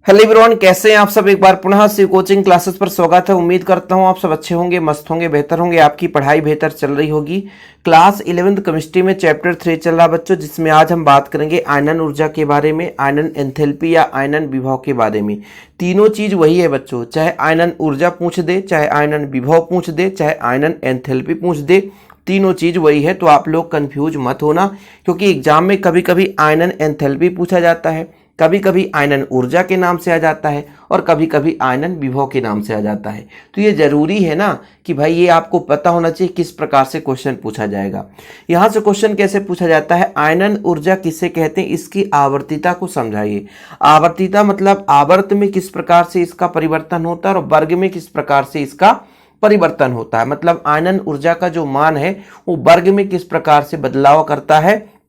Hello everyone, कैसे हैं आप सब। एक बार पुनः शिव कोचिंग क्लासेस पर स्वागत है। उम्मीद करता हूं आप सब अच्छे होंगे, मस्त होंगे, बेहतर होंगे, आपकी पढ़ाई बेहतर चल रही होगी। क्लास 11th केमिस्ट्री में चैप्टर 3 चल रहा बच्चों, जिसमें आज हम बात करेंगे आयनन ऊर्जा के बारे में, आयनन एंथैल्पी या आयनन विभव के बारे में। तीनों चीज वही है बच्चों, चाहे आयनन ऊर्जा पूछ दे, चाहे आयनन विभव पूछ दे, चाहे आयनन एंथैल्पी पूछ दे, तीनों चीज वही है। तो आप लोग कंफ्यूज मत होना, क्योंकि एग्जाम में कभी कभी आयनन एंथैल्पी पूछा जाता है, कभी कभी आयनन ऊर्जा के नाम से आ जाता है, और कभी कभी आयनन विभव के नाम से आ जाता है। तो ये जरूरी है ना कि भाई ये आपको पता होना चाहिए किस प्रकार से क्वेश्चन पूछा जाएगा। यहाँ से क्वेश्चन कैसे पूछा जाता है, आयनन ऊर्जा किसे कहते हैं, इसकी आवर्तिता को समझाइए। आवर्तिता मतलब आवर्त में किस प्रकार से इसका परिवर्तन होता है और वर्ग में किस प्रकार से इसका परिवर्तन होता है। मतलब आयनन ऊर्जा का जो मान है वो वर्ग में किस प्रकार से बदलाव करता है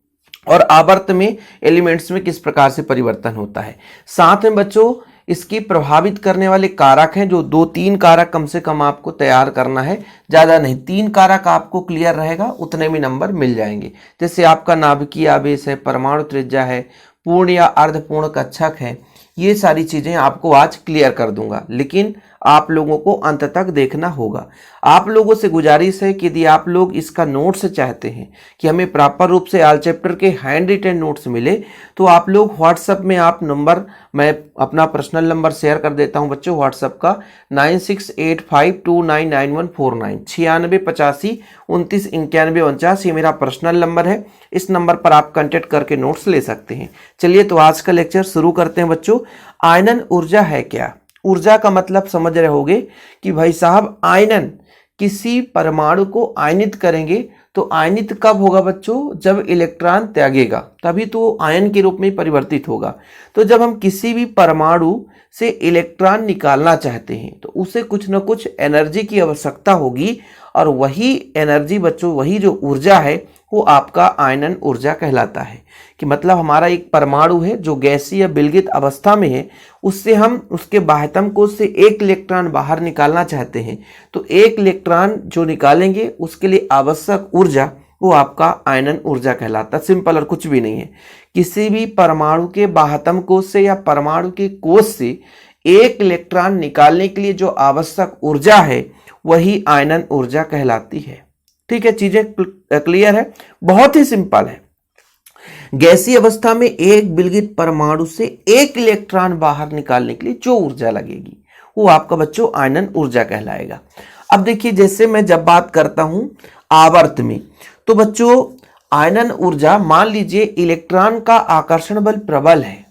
और आवर्त में एलिमेंट्स में किस प्रकार से परिवर्तन होता है। साथ में बच्चों इसकी प्रभावित करने वाले कारक हैं, जो 2-3 कारक कम से कम आपको तैयार करना है, ज़्यादा नहीं। 3 कारक आपको क्लियर रहेगा, उतने में नंबर मिल जाएंगे। जैसे आपका नाभिकीय आवेश है, परमाणु त्रिज्या है, पूर्ण या अर्धपूर्ण कक्षक है, ये सारी चीज़ें आपको आज क्लियर कर दूंगा, लेकिन आप लोगों को अंत तक देखना होगा। आप लोगों से गुजारिश है कि यदि आप लोग इसका नोट्स चाहते हैं कि हमें प्रॉपर रूप से ऑल चैप्टर के हैंड रिटन नोट्स मिले, तो आप लोग व्हाट्सएप में आप नंबर, मैं अपना पर्सनल नंबर शेयर कर देता हूं बच्चों व्हाट्सएप का, 9685299149 9685299149 ये मेरा पर्सनल नंबर है। इस नंबर पर आप कांटेक्ट करके नोट्स ले सकते हैं। चलिए तो आज का लेक्चर शुरू करते हैं बच्चों। आयनन ऊर्जा है क्या? ऊर्जा का मतलब समझ रहे होगे कि भाई साहब आयनन किसी परमाणु को आयनित करेंगे, तो आयनित कब होगा बच्चों? जब इलेक्ट्रॉन त्यागेगा, तभी तो आयन के रूप में परिवर्तित होगा। तो जब हम किसी भी परमाणु से इलेक्ट्रॉन निकालना चाहते हैं तो उसे कुछ न कुछ एनर्जी की आवश्यकता होगी, और वही एनर्जी बच्चों, वही जो ऊर्जा है वो आपका आयनन ऊर्जा कहलाता है। कि मतलब हमारा एक परमाणु है जो गैसीय विलगित अवस्था में है, उससे हम उसके बाह्यतम कोश से एक इलेक्ट्रॉन बाहर निकालना चाहते हैं, तो एक इलेक्ट्रॉन जो निकालेंगे उसके लिए आवश्यक ऊर्जा वो आपका आयनन ऊर्जा कहलाता है। सिंपल और कुछ भी नहीं है। किसी भी परमाणु के बाह्यतम कोश से या परमाणु के कोश से एक इलेक्ट्रॉन निकालने के लिए जो आवश्यक ऊर्जा है वही आयनन ऊर्जा कहलाती है। ठीक है, चीजें क्लियर है, बहुत ही सिंपल है। गैसीय अवस्था में एक विलगित परमाणु से एक इलेक्ट्रॉन बाहर निकालने के लिए जो ऊर्जा लगेगी वो आपका बच्चों आयनन ऊर्जा कहलाएगा। अब देखिए, जैसे मैं जब बात करता हूं आवर्त में, तो बच्चों आयनन ऊर्जा, मान लीजिए इलेक्ट्रॉन का आकर्षण बल प्रबल है,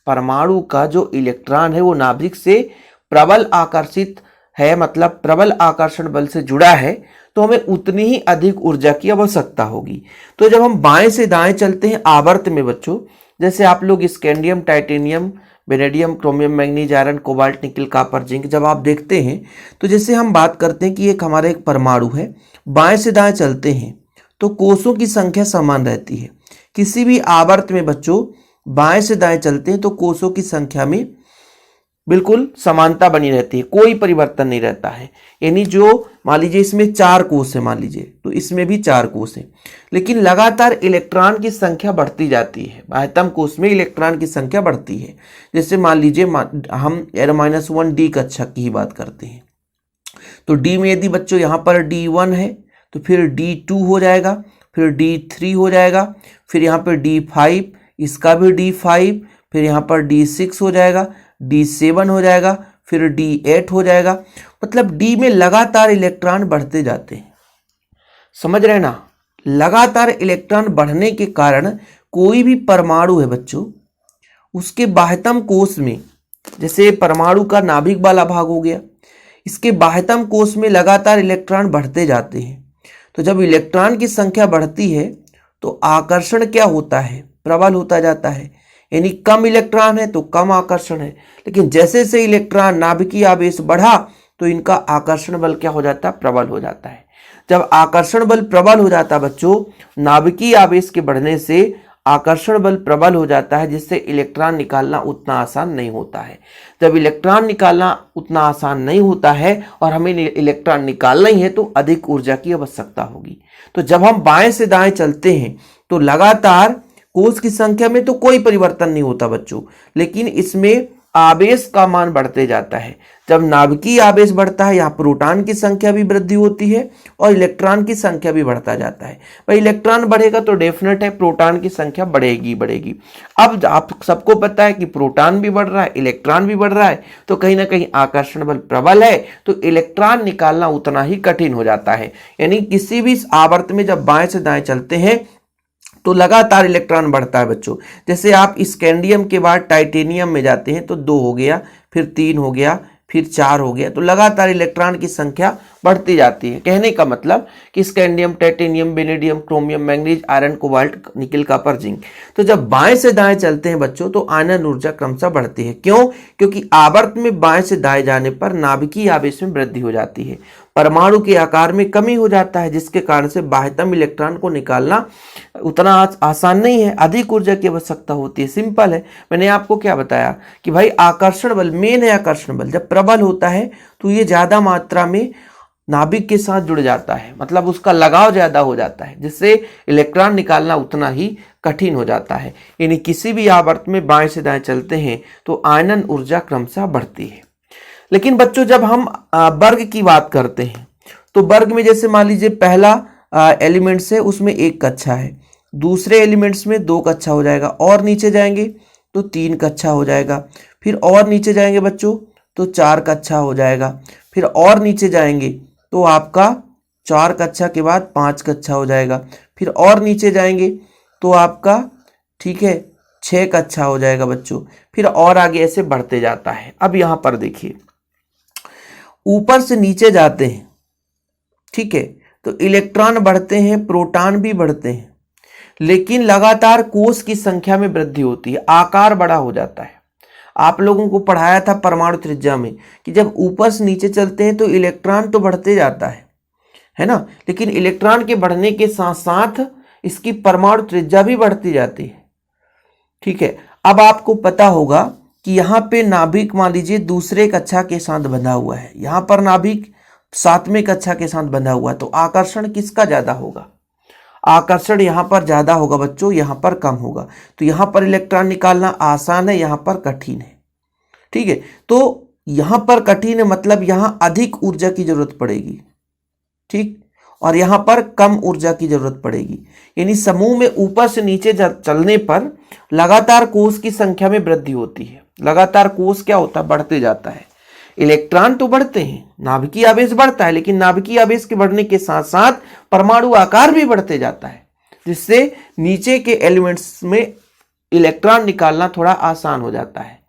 परमाणु का जो इलेक्ट्रॉन है वो नाभिक से प्रबल आकर्षित है, मतलब प्रबल आकर्षण बल से जुड़ा है, तो हमें उतनी ही अधिक ऊर्जा की आवश्यकता होगी। तो जब हम बाएं से दाएं चलते हैं आवर्त में बच्चों, जैसे आप लोग scandium, titanium, vanadium, chromium, manganese, iron, cobalt, निकल, कॉपर, जिंक, जब आप देखते हैं तो जैसे हम बात करते हैं कि एक हमारा एक परमाणु है, बाएं से दाएं चलते हैं तो कोषों की संख्या समान रहती है। किसी भी आवर्त में बच्चों बाएं से दाएं चलते हैं तो कोषों की संख्या में बिल्कुल समानता बनी रहती है, कोई परिवर्तन नहीं रहता है। यानी जो मान लीजिए इसमें 4 कोष है, मान लीजिए तो इसमें भी 4 कोष है, लेकिन लगातार इलेक्ट्रॉन की संख्या बढ़ती जाती है। बाह्यतम कोष में इलेक्ट्रॉन की संख्या बढ़ती है। जैसे मान लीजिए हम R-1d कक्षक की ही बात करते हैं, तो D में यदि बच्चों यहाँ पर D1 है तो फिर D2 हो जाएगा, फिर D3 हो जाएगा, फिर यहाँ पर D5, इसका भी D5, फिर यहाँ पर D6 हो जाएगा, D7 हो जाएगा, फिर D8 हो जाएगा। मतलब D में लगातार इलेक्ट्रॉन बढ़ते जाते हैं। समझ रहे ना? लगातार इलेक्ट्रॉन बढ़ने के कारण कोई भी परमाणु है बच्चों, उसके बाह्यतम कोश में, जैसे परमाणु का नाभिक वाला भाग हो गया, इसके बाह्यतम कोश में लगातार इलेक्ट्रॉन बढ़ते जाते हैं। तो जब इलेक्ट्रॉन की संख्या बढ़ती है तो आकर्षण क्या होता है? प्रबल होता जाता है। यानी कम इलेक्ट्रॉन है तो कम आकर्षण है, लेकिन जैसे से इलेक्ट्रॉन नाभिकीय आवेश बढ़ा तो इनका आकर्षण बल क्या हो जाता है? प्रबल हो जाता है। जब आकर्षण बल प्रबल हो जाता है बच्चों, नाभिकीय आवेश के बढ़ने से आकर्षण बल प्रबल हो जाता है, जिससे इलेक्ट्रॉन निकालना उतना आसान नहीं होता है। जब इलेक्ट्रॉन निकालना उतना आसान नहीं होता है और हमें इलेक्ट्रॉन निकालना ही है तो अधिक ऊर्जा की आवश्यकता होगी। तो जब हम बाएं से दाएं चलते हैं तो लगातार कोष की संख्या में तो कोई परिवर्तन नहीं होता बच्चों, लेकिन इसमें आवेश का मान बढ़ते जाता है। जब नाभिकीय आवेश बढ़ता है, यहाँ प्रोटॉन की संख्या भी वृद्धि होती है और इलेक्ट्रॉन की संख्या भी बढ़ता जाता है। भाई इलेक्ट्रॉन बढ़ेगा तो डेफिनेट है प्रोटॉन की संख्या बढ़ेगी बढ़ेगी। अब आप सबको पता है कि प्रोटॉन भी बढ़ रहा है, इलेक्ट्रॉन भी बढ़ रहा है, तो कहीं ना कहीं आकर्षण बल प्रबल है, तो इलेक्ट्रॉन निकालना उतना ही कठिन हो जाता है। यानी किसी भी आवर्त में जब बाएं से दाएं चलते हैं तो लगातार इलेक्ट्रॉन बढ़ता है बच्चों। जैसे आप स्कैंडियम के बाद टाइटेनियम में जाते हैं तो 2 हो गया, फिर 3 हो गया, फिर 4 हो गया, तो लगातार इलेक्ट्रॉन की संख्या बढ़ती जाती है। कहने का मतलब कि scandium, titanium, vanadium, chromium, manganese, iron, cobalt, nickel, copper, zinc, तो जब बाएं से दाएं चलते हैं बच्चों तो आयनन ऊर्जा क्रमशः बढ़ती है। क्यों? क्योंकि आवर्त में बाएं से दाएं जाने पर नाभिकीय आवेश में वृद्धि हो जाती है, परमाणु के आकार में कमी हो जाता है, जिसके कारण से बाह्यतम इलेक्ट्रॉन को निकालना उतना आसान नहीं है, अधिक ऊर्जा की आवश्यकता होती है। सिंपल है, मैंने आपको क्या बताया कि भाई आकर्षण बल, मेन है आकर्षण बल, जब प्रबल होता है तो ये ज्यादा मात्रा में नाभिक के साथ जुड़ जाता है, मतलब उसका लगाव ज्यादा हो जाता है, जिससे इलेक्ट्रॉन निकालना उतना ही कठिन हो जाता है। यानी किसी भी आवर्त में बाएं से दाएं चलते हैं तो आयनन ऊर्जा क्रमशः बढ़ती है। लेकिन बच्चों जब हम वर्ग की बात करते हैं तो वर्ग में जैसे मान लीजिए पहला एलिमेंट्स है उसमें 1 कक्षा है, दूसरे एलिमेंट्स में 2 कक्षा हो जाएगा, और नीचे जाएंगे तो 3 कक्षा हो जाएगा, फिर और नीचे जाएंगे बच्चों तो 4 कक्षा हो जाएगा, फिर और नीचे जाएंगे तो आपका 4 कक्षा के बाद 5 कक्षा हो जाएगा, फिर और नीचे जाएंगे तो आपका ठीक है 6 कक्षा हो जाएगा बच्चों, फिर और आगे ऐसे बढ़ते जाता है। अब यहां पर देखिए ऊपर से नीचे जाते हैं, ठीक है, तो इलेक्ट्रॉन बढ़ते हैं, प्रोटॉन भी बढ़ते हैं, लेकिन लगातार कोष की संख्या में वृद्धि होती है, आकार बड़ा हो जाता है। आप लोगों को पढ़ाया था परमाणु त्रिज्या में कि जब ऊपर से नीचे चलते हैं तो इलेक्ट्रॉन तो बढ़ते जाता है ना, लेकिन इलेक्ट्रॉन के बढ़ने के साथ साथ इसकी परमाणु त्रिज्या भी बढ़ती जाती है। ठीक है, अब आपको पता होगा कि यहाँ पे नाभिक मान लीजिए दूसरे कक्षा के साथ बंधा हुआ है, यहाँ पर नाभिक 7वें कक्षा के साथ बंधा हुआ है, तो आकर्षण किसका ज्यादा होगा? आकर्षण यहाँ पर ज्यादा होगा बच्चों, यहाँ पर कम होगा। तो यहाँ पर इलेक्ट्रॉन निकालना आसान है, यहाँ पर कठिन है। ठीक है, तो यहाँ पर कठिन है मतलब यहाँ अधिक ऊर्जा की जरूरत पड़ेगी, ठीक, और यहाँ पर कम ऊर्जा की जरूरत पड़ेगी। यानी समूह में ऊपर से नीचे चलने पर लगातार कोष की संख्या में वृद्धि होती है। लगातार कोष क्या होता है? बढ़ते जाता है। इलेक्ट्रॉन तो बढ़ते हैं, नाभिकीय आवेश बढ़ता है, लेकिन नाभिकीय आवेश के बढ़ने के साथ साथ परमाणु आकार भी बढ़ते जाता है, जिससे नीचे के एलिमेंट्स में इलेक्ट्रॉन निकालना थोड़ा आसान हो जाता है।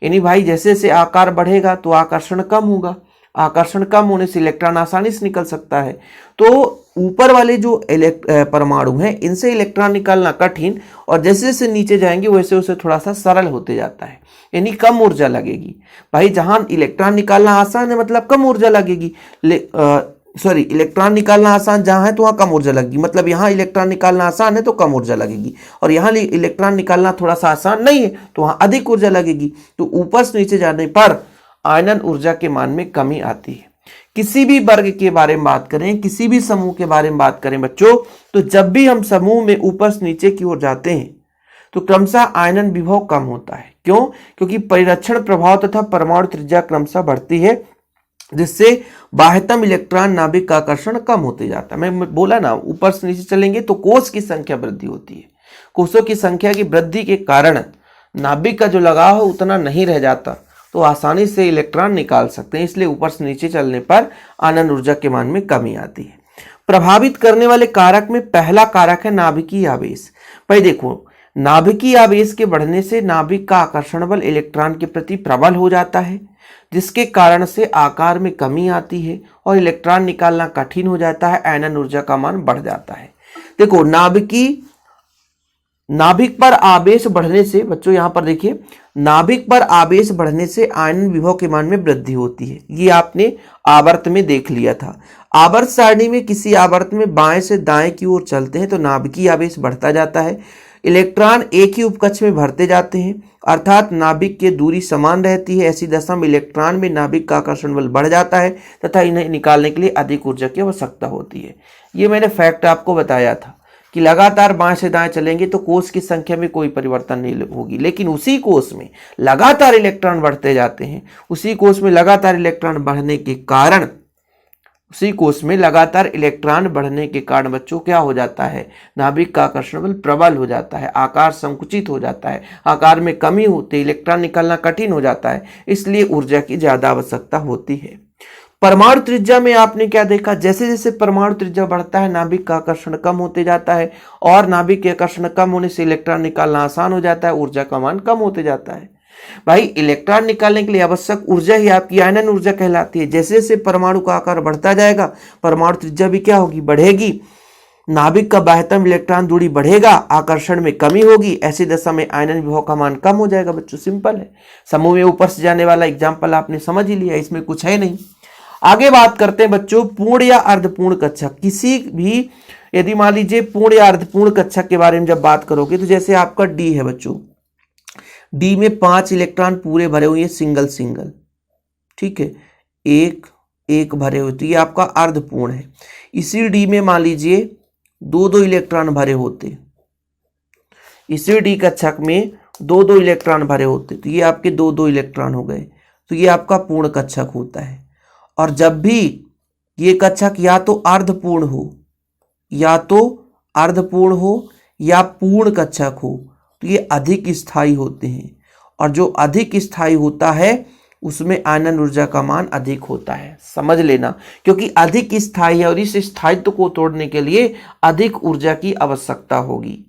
यानी भाई जैसे जैसे आकार बढ़ेगा तो आकर्षण कम होगा, आकर्षण कम होने से इलेक्ट्रॉन आसानी से निकल सकता है। तो ऊपर वाले जो परमाणु हैं इनसे इलेक्ट्रॉन निकालना कठिन, और जैसे जैसे नीचे जाएंगे वैसे वैसे थोड़ा सा सरल होते जाता है, यानी कम ऊर्जा लगेगी। भाई जहां इलेक्ट्रॉन निकालना आसान है मतलब कम ऊर्जा लगेगी, इलेक्ट्रॉन निकालना आसान जहां है तो वहां कम ऊर्जा लगेगी, मतलब यहाँ इलेक्ट्रॉन निकालना आसान है तो कम ऊर्जा लगेगी, और यहाँ इलेक्ट्रॉन निकालना थोड़ा सा आसान नहीं है तो वहां अधिक ऊर्जा लगेगी। तो ऊपर से नीचे जाने पर आयनन ऊर्जा के मान में कमी आती है। किसी भी वर्ग के बारे में बात करें, किसी भी समूह के बारे में बात करें बच्चों, तो जब भी हम समूह में ऊपर से नीचे की ओर जाते हैं तो क्रमशः आयनन विभव कम होता है। क्यों? क्योंकि परिरक्षण प्रभाव तथा परमाणु त्रिज्या क्रमशः बढ़ती है, जिससे बाह्यतम इलेक्ट्रॉन नाभिक का आकर्षण कम होते जाता है। मैं बोला ना, ऊपर से नीचे चलेंगे तो कोष की संख्या वृद्धि होती है। कोषों की संख्या की वृद्धि के कारण नाभिक का जो लगाव है उतना नहीं रह जाता, तो आसानी से इलेक्ट्रॉन निकाल सकते हैं। इसलिए ऊपर से नीचे चलने पर आयनन ऊर्जा के मान में कमी आती है। प्रभावित करने वाले कारक में पहला कारक है नाभिकीय आवेश। भाई देखो, नाभिकीय आवेश के बढ़ने से नाभिक का आकर्षण बल इलेक्ट्रॉन के प्रति प्रबल हो जाता है, जिसके कारण से आकार में कमी आती है और इलेक्ट्रॉन निकालना कठिन हो जाता है, आयनन ऊर्जा का मान बढ़ जाता है। देखो, नाभिक पर आवेश बढ़ने से बच्चों यहां पर देखिए, नाभिक पर आवेश बढ़ने से आयनन विभव के मान में वृद्धि होती है। ये आपने आवर्त में देख लिया था। आवर्त सारणी में किसी आवर्त में बाएं से दाएं की ओर चलते हैं तो नाभिकीय आवेश बढ़ता जाता है, इलेक्ट्रॉन एक ही उपकक्ष में भरते जाते हैं, अर्थात नाभिक की दूरी समान रहती है। ऐसी दशा में इलेक्ट्रॉन में नाभिक का आकर्षण बल बढ़ जाता है तथा इन्हें निकालने के लिए अधिक ऊर्जा की आवश्यकता होती है। ये मैंने फैक्ट आपको बताया था कि लगातार बाएं से दाएं चलेंगे तो कोष की संख्या में कोई परिवर्तन नहीं होगी, लेकिन उसी कोष में लगातार इलेक्ट्रॉन बढ़ते जाते हैं। उसी कोष में लगातार इलेक्ट्रॉन बढ़ने के कारण बच्चों क्या हो जाता है, नाभिक का आकर्षण बल प्रबल हो जाता है, आकार संकुचित हो जाता है, आकार में कमी होती है, इलेक्ट्रॉन निकालना कठिन हो जाता है, इसलिए ऊर्जा की ज्यादा आवश्यकता होती है। परमाणु त्रिज्या में आपने क्या देखा, जैसे जैसे परमाणु त्रिज्या बढ़ता है नाभिक का आकर्षण कम होते जाता है, और नाभिक के आकर्षण कम होने से इलेक्ट्रॉन निकालना आसान हो जाता है, ऊर्जा का मान कम होते जाता है। भाई इलेक्ट्रॉन निकालने के लिए आवश्यक ऊर्जा ही आपकी आयनन ऊर्जा कहलाती है। जैसे जैसे परमाणु का आकार बढ़ता जाएगा परमाणु त्रिज्या भी क्या होगी, बढ़ेगी, नाभिक का बाह्यतम इलेक्ट्रॉन दूरी बढ़ेगा, आकर्षण में कमी होगी, ऐसी दशा में आयनन विभव का मान कम हो जाएगा। बच्चों सिंपल है, समूह में ऊपर से जाने वाला एग्जाम्पल आपने समझ ही लिया, इसमें कुछ है नहीं। आगे बात करते हैं बच्चों पूर्ण या अर्धपूर्ण कक्षक। किसी भी यदि मान लीजिए पूर्ण या अर्धपूर्ण कक्षक के बारे में जब बात करोगे तो जैसे आपका डी है बच्चों, डी में 5 इलेक्ट्रॉन पूरे भरे हुए सिंगल सिंगल, ठीक है, एक एक भरे हुए, तो ये आपका अर्धपूर्ण है। इसी डी में मान लीजिए 2-2 इलेक्ट्रॉन भरे होते, इसी डी कक्षक में 2-2 इलेक्ट्रॉन भरे होते, तो ये आपके 2-2 इलेक्ट्रॉन हो गए, तो ये आपका पूर्ण कक्षक होता है। और जब भी ये कक्षक या तो अर्धपूर्ण हो या पूर्ण कक्षक हो तो ये अधिक स्थायी होते हैं, और जो अधिक स्थायी होता है उसमें आयनन ऊर्जा का मान अधिक होता है। समझ लेना, क्योंकि अधिक स्थायी है और इस स्थायित्व को तोड़ने के लिए अधिक ऊर्जा की आवश्यकता होगी।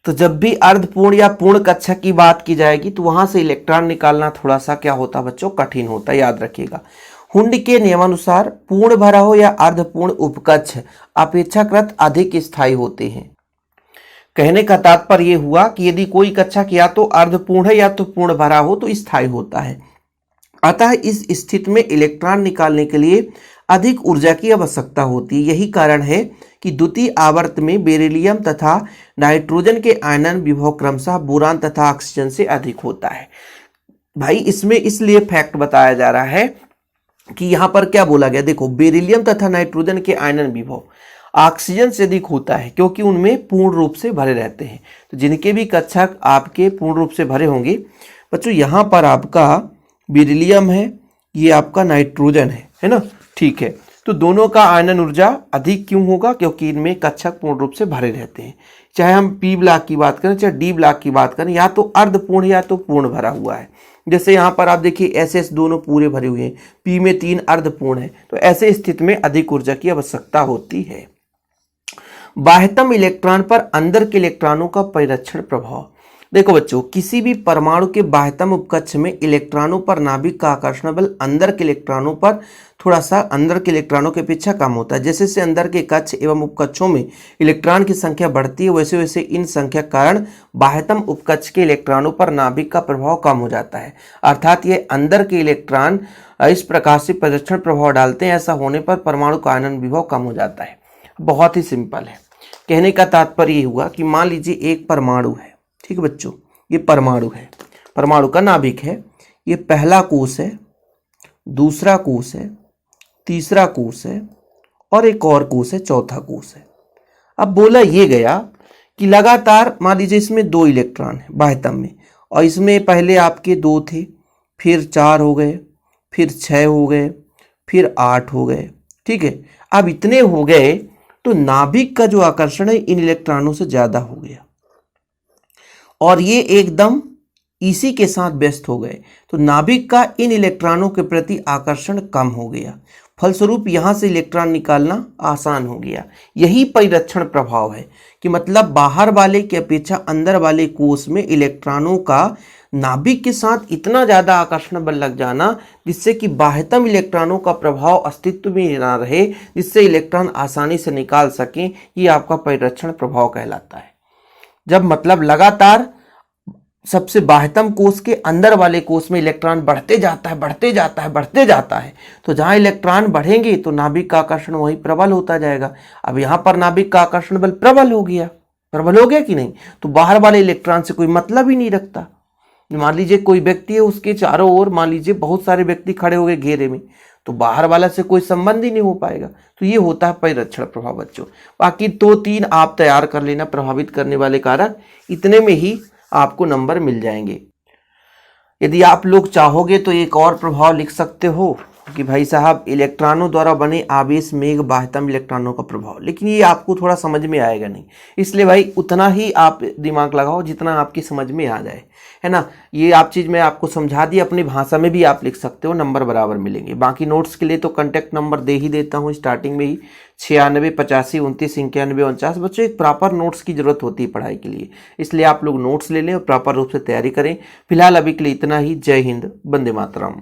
तो जब भी अर्धपूर्ण या पूर्ण कक्षक की बात की जाएगी तो वहां से इलेक्ट्रॉन निकालना थोड़ा सा क्या होता है बच्चों, कठिन होता है, याद रखिएगा। हुंड के नियमानुसार पूर्ण भरा हो या अर्धपूर्ण उपकक्ष अपेक्षाकृत अधिक स्थायी होते हैं। कहने का तात्पर्य यह हुआ कि यदि कोई कक्षक या तो अर्धपूर्ण है या तो पूर्ण भरा हो तो स्थायी होता है। अतः इस स्थिति में इलेक्ट्रॉन निकालने के लिए अधिक ऊर्जा की आवश्यकता होती है। यही कारण है कि द्वितीय आवर्त में बेरिलियम तथा नाइट्रोजन के आयनन विभव क्रमशः बोरान तथा ऑक्सीजन से अधिक होता है। भाई इसमें इसलिए फैक्ट बताया जा रहा है कि यहां पर क्या बोला गया, देखो बेरिलियम तथा नाइट्रोजन के आयनन विभव ऑक्सीजन से अधिक होता है क्योंकि उनमें पूर्ण रूप से भरे रहते हैं। तो जिनके भी कक्षक आपके पूर्ण रूप से भरे होंगे बच्चों, यहाँ पर आपका बेरिलियम है, ये आपका नाइट्रोजन है ना, ठीक है। तो दोनों का आयनन ऊर्जा अधिक क्यों होगा, क्योंकि इनमें कक्षक पूर्ण रूप से भरे रहते हैं। चाहे हम पी ब्लॉक की बात करें चाहे डी ब्लॉक की बात करें, या तो अर्धपूर्ण या तो पूर्ण भरा हुआ है। जैसे यहाँ पर आप देखिए SS दोनों पूरे भरे हुए हैं, पी में 3 अर्धपूर्ण है, तो ऐसे स्थिति में अधिक ऊर्जा की आवश्यकता होती है। बाह्यतम इलेक्ट्रॉन पर अंदर के इलेक्ट्रॉनों का परिरक्षण प्रभाव। देखो बच्चों, किसी भी परमाणु के बाह्यतम उपकक्ष में इलेक्ट्रॉनों पर नाभिक का आकर्षण बल अंदर के इलेक्ट्रॉनों पर थोड़ा सा अंदर के इलेक्ट्रॉनों की अपेक्षा कम होता है। जैसे जैसे अंदर के कक्ष एवं उपकक्षों में इलेक्ट्रॉन की संख्या बढ़ती है वैसे वैसे इन संख्या के कारण बाह्यतम उपकक्ष के इलेक्ट्रॉनों पर नाभिक का प्रभाव कम हो जाता है। अर्थात ये अंदर के इलेक्ट्रॉन इस प्रकार से परिरक्षण प्रभाव डालते हैं। ऐसा होने पर परमाणु का आयनन विभव कम हो जाता है। बहुत ही सिंपल है। कहने का तात्पर्य ये हुआ कि मान लीजिए एक परमाणु है, ठीक है बच्चों, ये परमाणु है, परमाणु का नाभिक है, ये पहला कोष है, दूसरा कोष है, तीसरा कोष है और एक और कोष है, चौथा कोष है। अब बोला ये गया कि लगातार मान लीजिए इसमें 2 इलेक्ट्रॉन है बाह्यतम में, और इसमें पहले आपके 2 थे, फिर 4 हो गए, फिर 6 हो गए, फिर 8 हो गए, ठीक है। अब इतने हो गए तो नाभिक का जो आकर्षण है इन इलेक्ट्रॉनों से ज्यादा हो गया और ये एकदम इसी के साथ व्यस्त हो गए, तो नाभिक का इन इलेक्ट्रॉनों के प्रति आकर्षण कम हो गया। फलस्वरूप यहां से इलेक्ट्रॉन निकालना आसान हो गया। यही परिरक्षण प्रभाव है कि मतलब बाहर वाले की अपेक्षा अंदर वाले कोष में इलेक्ट्रॉनों का नाभिक के साथ इतना ज्यादा आकर्षण बल लग जाना जिससे कि बाह्यतम इलेक्ट्रॉनों का प्रभाव अस्तित्व में ना रहे, जिससे इलेक्ट्रॉन आसानी से निकाल सकें। ये आपका परिरक्षण प्रभाव कहलाता है। जब मतलब लगातार सबसे बाह्यतम कोष के अंदर वाले कोष में इलेक्ट्रॉन बढ़ते जाता है, तो जहां इलेक्ट्रॉन बढ़ेंगे तो नाभिक का आकर्षण वही प्रबल होता जाएगा। अब यहां पर नाभिक का आकर्षण बल प्रबल हो गया कि नहीं, तो बाहर वाले इलेक्ट्रॉन से कोई मतलब ही नहीं रखता। मान लीजिए कोई व्यक्ति है, उसके चारों ओर मान लीजिए बहुत सारे व्यक्ति खड़े हो गए घेरे में, तो बाहर वाला से कोई संबंध ही नहीं हो पाएगा। तो ये होता है परिरक्षण प्रभाव बच्चों। बाकी 2-3 आप तैयार कर लेना प्रभावित करने वाले कारक, इतने में ही आपको नंबर मिल जाएंगे। यदि आप लोग चाहोगे तो एक और प्रभाव लिख सकते हो कि भाई साहब इलेक्ट्रॉनों द्वारा बने आवेश मेघ बाह्यतम इलेक्ट्रॉनों का प्रभाव, लेकिन ये आपको थोड़ा समझ में आएगा नहीं, इसलिए भाई उतना ही आप दिमाग लगाओ जितना आपकी समझ में आ जाए, है ना। ये आप चीज़ मैं आपको समझा दी, अपनी भाषा में भी आप लिख सकते हो, नंबर बराबर मिलेंगे। बाकी नोट्स के लिए तो कॉन्टैक्ट नंबर दे ही देता हूँ स्टार्टिंग में ही, 96 85 29 91 49। बच्चों एक प्रॉपर नोट्स की जरूरत होती है पढ़ाई के लिए, इसलिए आप लोग नोट्स ले लें और प्रॉपर रूप से तैयारी करें। फिलहाल अभी के लिए इतना ही। जय हिंद, वंदे मातरम।